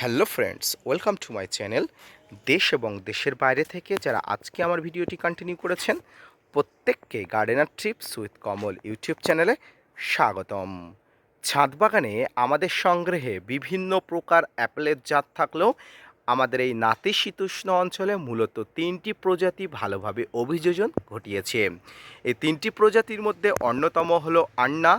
Hello friends, welcome to my channel. দেশ এবং দেশের বাইরে থেকে যারা আজকে আমার ভিডিওটি কন্টিনিউ করেছেন, প্রত্যেককে gardener TRIPS with Kamal YouTube চ্যানেলে স্বাগতম। ছাদ বাগানে আমাদের সংগ্রহে বিভিন্ন প্রকার অ্যাপেলের জাত থাকলেও আমাদের এই নাতিশীতোষ্ণ অঞ্চলে মূলত তিনটি প্রজাতি ভালোভাবে অভিযোজন ঘটিয়েছে। এই তিনটি প্রজাতির মধ্যে অন্যতম হলো আন্না,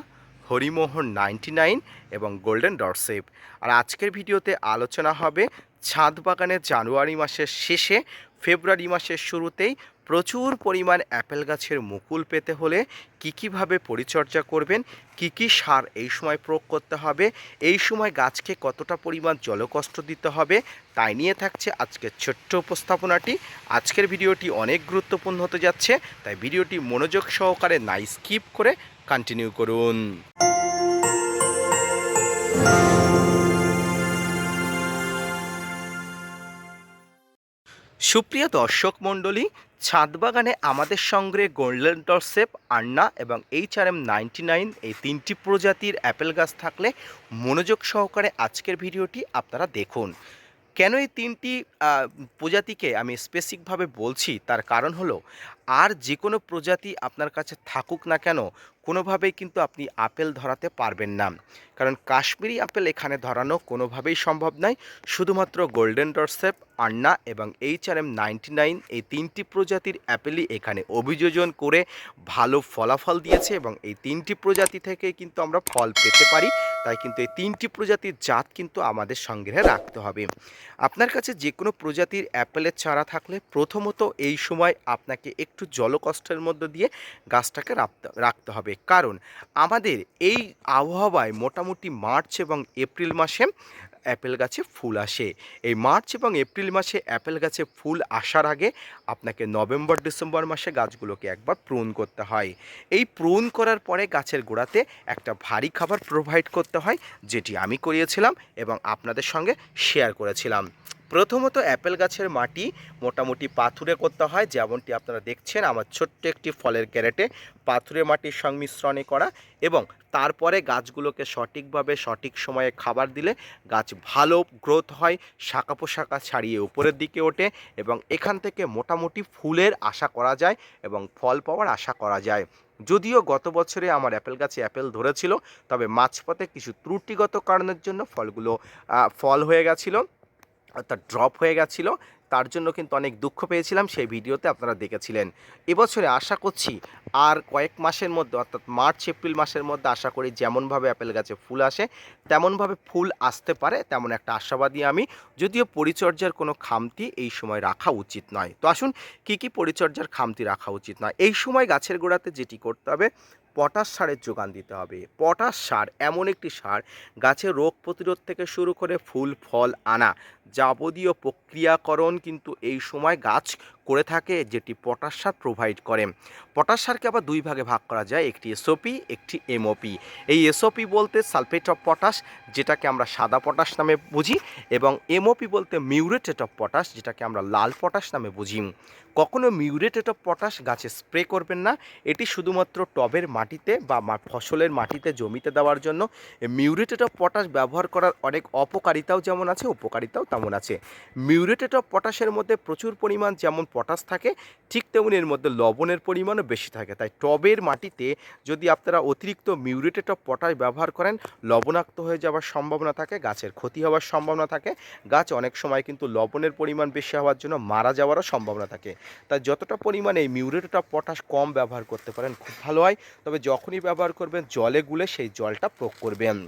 হরিমোহন 99 এবং গোল্ডেন ডরসেপ। আর আজকের ভিডিওতে আলোচনা হবে ছাদ বাগানের জানুয়ারি মাসের শেষে ফেব্রুয়ারি মাসের শুরুতেই প্রচুর পরিমাণ অ্যাপেল গাছের মুকুল পেতে হলে কীভাবে পরিচর্যা করবেন, কী সার এই সময় প্রয়োগ করতে হবে, এই সময় গাছকে কতটা পরিমাণ জলকষ্ট দিতে হবে, তাই নিয়ে থাকছে আজকের ছোট্ট উপস্থাপনাটি। আজকের ভিডিওটি অনেক গুরুত্বপূর্ণ হতে যাচ্ছে, তাই ভিডিওটি মনোযোগ সহকারে না স্কিপ করে কন্টিনিউ করুন। সুপ্রিয় দর্শক মণ্ডলী, ছাদ বাগানে আমাদের সংগ্রহে গোল্ডেন ডরসেপ, আন্না এবং HRM99 এই তিনটি প্রজাতির অ্যাপেল গাছ থাকলে মনোযোগ সহকারে আজকের ভিডিওটি আপনারা দেখুন। কেন এই তিনটি প্রজাতিকে আমি স্পেসিফিকভাবে বলছি, তার কারণ হলো আর যে কোনো প্রজাতি আপনার কাছে থাকুক না কেন, কোনোভাবেই কিন্তু আপনি আপেল ধরাতে পারবেন না। কারণ কাশ্মীরি আপেল এখানে ধরানো কোনোভাবেই সম্ভব নয়। শুধুমাত্র গোল্ডেন ডরসেপ, আন্না এবং HRM99 এই তিনটি প্রজাতির অ্যাপেলই এখানে অভিযোজন করে ভালো ফলাফল দিয়েছে এবং এই তিনটি প্রজাতি থেকে কিন্তু আমরা ফল পেতে পারি। তাই কিন্তু এই তিনটি প্রজাতির জাত কিন্তু আমাদের সংগ্রহে রাখতে হবে। আপনার কাছে যে কোনো প্রজাতির অ্যাপেলের চারা থাকলে প্রথমত এই সময় আপনাকে একটু জলকষ্টের মধ্য দিয়ে গাছটাকে রাখতে হবে। কারণ আমাদের এই আবহাওয়ায় মোটামুটি মার্চ এবং এপ্রিল মাসে অ্যাপেল গাছে ফুল আসে। এই মার্চ এবং এপ্রিল মাসে অ্যাপেল গাছে ফুল আসার আগে আপনাকে নভেম্বর ডিসেম্বর মাসে গাছগুলোকে একবার প্রুন করতে হয়। এই প্রুন করার পরে গাছের গোড়াতে একটা ভারী খাবার প্রোভাইড করতে হয়, যেটি আমি করিয়েছিলাম এবং আপনাদের সঙ্গে শেয়ার করেছিলাম। প্রথমত অ্যাপেল গাছের মাটি মোটামুটি পাথুরে করতে হয়, যেমনটি আপনারা দেখছেন আমার ছোট্ট একটি ফলের ক্যারেটে পাথুরে মাটির সংমিশ্রণে করা, এবং তারপরে গাছগুলোকে সঠিকভাবে সঠিক সময়ে খাবার দিলে গাছ ভালো গ্রোথ হয়, শাখা পোশাখা ছাড়িয়ে উপরের দিকে ওঠে এবং এখান থেকে মোটামুটি ফুলের আশা করা যায় এবং ফল পাওয়ার আশা করা যায়। যদিও গত বছরে আমার অ্যাপেল গাছে অ্যাপেল ধরেছিল, তবে মাঝপথে কিছু ত্রুটিগত কারণের জন্য ফলগুলো ফল হয়ে গেছিলো, অর্থাৎ ড্রপ হয়ে গেছিলো। তার জন্য কিন্তু অনেক দুঃখ পেয়েছিলাম, সেই ভিডিওতে আপনারা দেখেছিলেন। এবছরে আশা করছি আর কয়েক মাসের মধ্যে, অর্থাৎ মার্চ এপ্রিল মাসের মধ্যে আশা করি যেমনভাবে অ্যাপেল গাছে ফুল আসে তেমনভাবে ফুল আসতে পারে, তেমন একটা আশাবাদী আমি। যদিও পরিচর্যার কোনো খামতি এই সময় রাখা উচিত নয়। তো আসুন কী পরিচর্যার খামতি রাখা উচিত নয়। এই সময় গাছের গোড়াতে যেটি করতে হবে, পটাশ সারের যোগান দিতে হবে। পটাশ সার এমন একটি সার গাছের রোগ প্রতিরোধ থেকে শুরু করে ফুল ফল আনা যাবতীয় প্রক্রিয়াকরণ কিন্তু এই সময় গাছ করে থাকে, যেটি পটাশ সার প্রোভাইড করে। পটাশ সারকে আবার দুই ভাগে ভাগ করা যায়, একটি এসওপি, একটি এমওপি। এই এসওপি বলতে সালফেট অফ পটাশ, যেটাকে আমরা সাদা পটাশ নামে বুঝি, এবং এমওপি বলতে মিউরেটেট অফ পটাশ, যেটাকে আমরা লাল পটাশ নামে বুঝি। কখনো মিউরেটেট অফ পটাশ গাছে স্প্রে করবেন না। এটি শুধুমাত্র টবের মাটিতে বা ফসলের মাটিতে জমিতে দেওয়ার জন্য। মিউরেটেট অফ পটাশ ব্যবহার করার অনেক অপকারিতাও যেমন আছে, উপকারিতাও তেমন আছে। মিউরেটেট অফ পটাশের মধ্যে প্রচুর পরিমাণ যেমন পটাশ থাকে, ঠিক তেমনি এর মধ্যে লবণের পরিমাণও বেশি থাকে। তাই টবের মাটিতে যদি আপনারা অতিরিক্ত মিউরেটেট অফ পটাশ ব্যবহার করেন, লবণাক্ত হয়ে যাওয়ার সম্ভাবনা থাকে, গাছের ক্ষতি হওয়ার সম্ভাবনা থাকে। গাছ অনেক সময় কিন্তু লবণের পরিমাণ বেশি হওয়ার জন্য মারা যাওয়ারও সম্ভাবনা থাকে। তাই যতটা পরিমাণে এই মিউরেটেট অফ পটাশ কম ব্যবহার করতে পারেন খুব ভালো হয়। তবে যখনই ব্যবহার করবেন জলে গুলে সেই জলটা প্রয়োগ করবেন।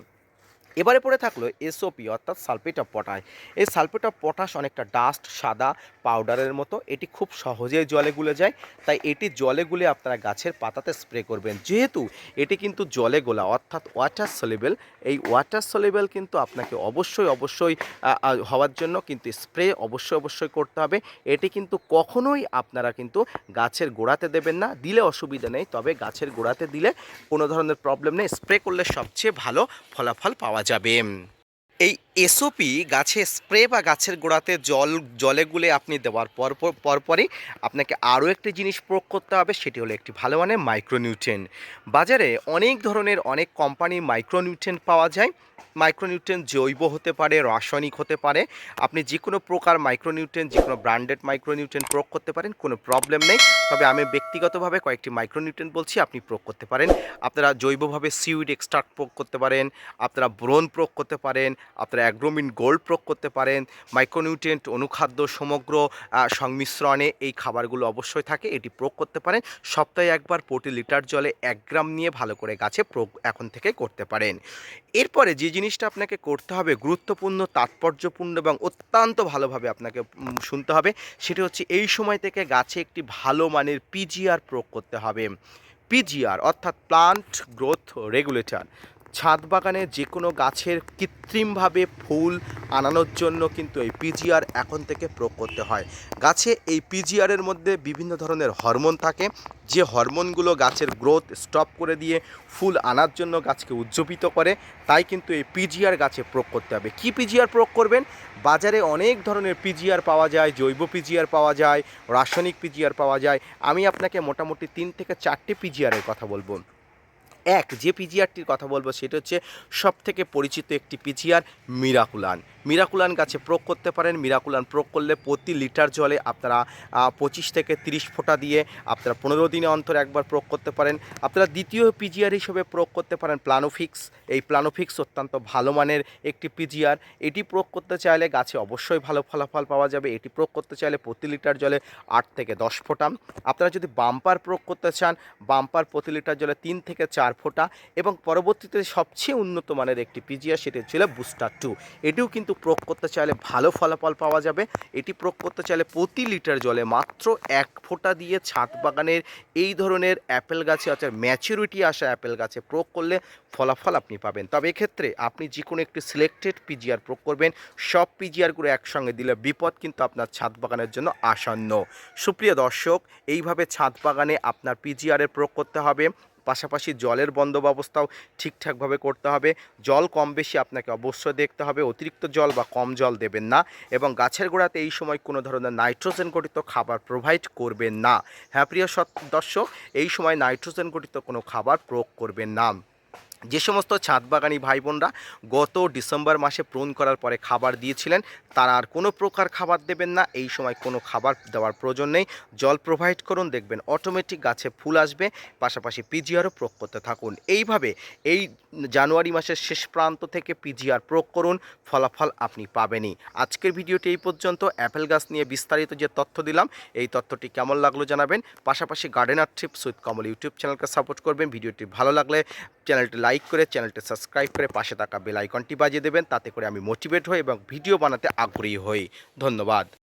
এবারে পড়ে থাকলো এসওপি, অর্থাৎ সালফেট অফ পটাশ। এই সালফেট অফ পটাশ অনেকটা ডাস্ট সাদা পাউডারের মতো, এটি খুব সহজেই জলে গুলে যায়। তাই এটি জলে গুলে আপনারা গাছের পাতাতে স্প্রে করবেন। যেহেতু এটি কিন্তু জলে গোলা, অর্থাৎ ওয়াটার সলিউবল, এই ওয়াটার সলিউবল কিন্তু আপনাকে অবশ্যই হওয়ার জন্য কিন্তু স্প্রে অবশ্যই করতে হবে। এটি কিন্তু কখনোই আপনারা কিন্তু গাছের গোড়াতে দেবেন না, দিলে অসুবিধা নেই, তবে গাছের গোড়াতে দিলে কোনো ধরনের প্রবলেম নেই, স্প্রে করলে সবচেয়ে ভালো ফলাফল পাওয়া যাবে। এই এসওপি গাছে স্প্রে বা গাছের গোড়াতে জলে গুলে আপনি দেওয়ার পরপরই আপনাকে আরও একটি জিনিস প্রয়োগ করতে হবে, সেটি হলো একটি ভালো মানের মাইক্রোনিউট্রিয়েন্ট। বাজারে অনেক ধরনের অনেক কোম্পানির মাইক্রোনিউট্রিয়েন্ট পাওয়া যায়। মাইক্রোনিউট্রিয়েন্ট জৈব হতে পারে, রাসায়নিক হতে পারে। আপনি যে কোনো প্রকার মাইক্রোনিউট্রিয়েন্ট, যে কোনো ব্র্যান্ডেড মাইক্রোনিউট্রিয়েন্ট প্রয়োগ করতে পারেন, কোনো প্রবলেম নেই। তবে আমি ব্যক্তিগতভাবে কয়েকটি মাইক্রোনিউট্রিয়েন্ট বলছি, আপনি প্রয়োগ করতে পারেন। আপনারা জৈবভাবে সিউইড এক্সট্রাক্ট প্রয়োগ করতে পারেন, আপনারা বোরন প্রয়োগ করতে পারেন, আপনারা অ্যাগ্রোমিন গোল্ড প্রয়োগ করতে পারেন। মাইক্রোনিউট্রিয়েন্ট অনুখাদ্য সমগ্র সংমিশ্রণে এই খাবারগুলো অবশ্যই থাকে, এটি প্রয়োগ করতে পারেন। সপ্তাহে একবার প্রতি লিটার জলে 1 গ্রাম নিয়ে ভালো করে গাছে প্রয়োগ এখন থেকে করতে পারেন। এরপরে যে জিনিসটা আপনাকে করতে হবে, গুরুত্বপূর্ণ, তাৎপর্যপূর্ণ এবং অত্যন্ত ভালোভাবে আপনাকে শুনতে হবে, সেটি হচ্ছে এই সময় থেকে গাছে একটি ভালো মানের পিজিআর প্রয়োগ করতে হবে। পিজিআর অর্থাৎ প্লান্ট গ্রোথ রেগুলেটর। ছাদ বাগানে যে কোনো গাছের কৃত্রিমভাবে ফুল আনানোর জন্য কিন্তু এই পিজিআর এখন থেকে প্রয়োগ করতে হয়। গাছে এই পিজিআরের মধ্যে বিভিন্ন ধরনের হরমোন থাকে, যে হরমোনগুলো গাছের গ্রোথ স্টপ করে দিয়ে ফুল আনার জন্য গাছকে উজ্জীবিত করে। তাই কিন্তু এই পিজিআর গাছে প্রয়োগ করতে হবে। কি পিজিআর প্রয়োগ করবেন? বাজারে অনেক ধরনের পিজিআর পাওয়া যায়, জৈব পিজিআর পাওয়া যায়, রাসায়নিক পিজিআর পাওয়া যায়। আমি আপনাকে মোটামুটি 3 থেকে 4টে পিজিআরের কথা বলবো। যে পিজিআরটির কথা বলবো সেটা হচ্ছে সবথেকে পরিচিত একটি পিজিআর, মিরাকুলান। মিরাকুলান গাছে প্রয়োগ করতে পারেন। মিরাকুলান প্রয়োগ করলে প্রতি লিটার জলে আপনারা 25 থেকে 30 ফোঁটা দিয়ে আপনারা 15 দিনে অন্তর একবার প্রয়োগ করতে পারেন। আপনারা দ্বিতীয় পিজিআর হিসেবে প্রয়োগ করতে পারেন প্লানোফিক্স। এই প্লানোফিক্স অত্যন্ত ভালো মানের একটি পিজিআর। এটি প্রয়োগ করতে চাইলে গাছে অবশ্যই ভালো ফলাফল পাওয়া যাবে। এটি প্রয়োগ করতে চাইলে প্রতি লিটার জলে 8 থেকে 10 ফোঁটা। আপনারা যদি বাম্পার প্রয়োগ করতে চান, বাম্পার প্রতি লিটার জলে 3 থেকে 4 ফোঁটা। এবং পরবর্তীতে সবচেয়ে উন্নত মানের একটি পিজিআর, সেটি ছিল বুস্টার 2। এটিও কিন্তু প্রয়োগ করতে চাইলে ভালো ফলাফল পাওয়া যাবে। এটি প্রয়োগ করতে চাইলে প্রতি লিটার জলে মাত্র 1 ফোঁটা দিয়ে ছাদ বাগানের এই ধরনের অ্যাপেল গাছে, অর্থাৎ ম্যাচুরিটি আসা অ্যাপেল গাছে প্রয়োগ করলে ফলাফল আপনি পাবেন। তবে এক্ষেত্রে আপনি যে কোনো একটি সিলেক্টেড পিজিআর প্রয়োগ করবেন। সব পিজিআরগুলো একসঙ্গে দিলে বিপদ কিন্তু আপনার ছাদ বাগানের জন্য আসন্ন। সুপ্রিয় দর্শক, এইভাবে ছাদ বাগানে আপনার পিজিআরের প্রয়োগ করতে হবে। পাশাপাশি জলের বন্দোবস্তাও ঠিকঠাকভাবে করতে হবে। জল কম বেশি আপনাকে অবশ্যই দেখতে হবে, অতিরিক্ত জল বা কম জল দেবেন না। এবং গাছের গোড়াতে এই সময় কোনো ধরনের নাইট্রোজেন ঘটিত খাবার প্রোভাইড করবেন না। হ্যাঁ প্রিয় দর্শক, এই সময় নাইট্রোজেন ঘটিত কোনো খাবার প্রয়োগ করবেন না। যে সমস্ত ছাদ বাগানি ভাই বোনরা গত ডিসেম্বর মাসে প্রুন করার পরে খাবার দিয়েছিলেন, তারা আর কোনো প্রকার খাবার দেবেন না। এই সময় কোনো খাবার দেওয়ার প্রয়োজন নেই। জল প্রোভাইড করুন, দেখবেন অটোমেটিক গাছে ফুল আসবে। পাশাপাশি পিজিআরও প্রয়োগ করতে থাকুন। এইভাবে এই জানুয়ারি মাসের শেষ প্রান্ত থেকে পিজিআর প্রয়োগ করুন, ফলাফল আপনি পাবেনই। আজকের ভিডিওটি এই পর্যন্ত। অ্যাপেল গাছ নিয়ে বিস্তারিত যে তথ্য দিলাম, এই তথ্যটি কেমন লাগলো জানাবেন। পাশাপাশি gardener TRIPS with Kamal YouTube চ্যানেলকে সাপোর্ট করবেন। ভিডিওটি ভালো লাগলে চ্যানেলটি লাইক করে, চ্যানেলটি সাবস্ক্রাইব করে পাশে থাকা বেল আইকনটি বাজিয়ে দেবেন। তাতে করে আমি মোটিভেট হই এবং ভিডিও বানাতে আগ্রহী হই। ধন্যবাদ।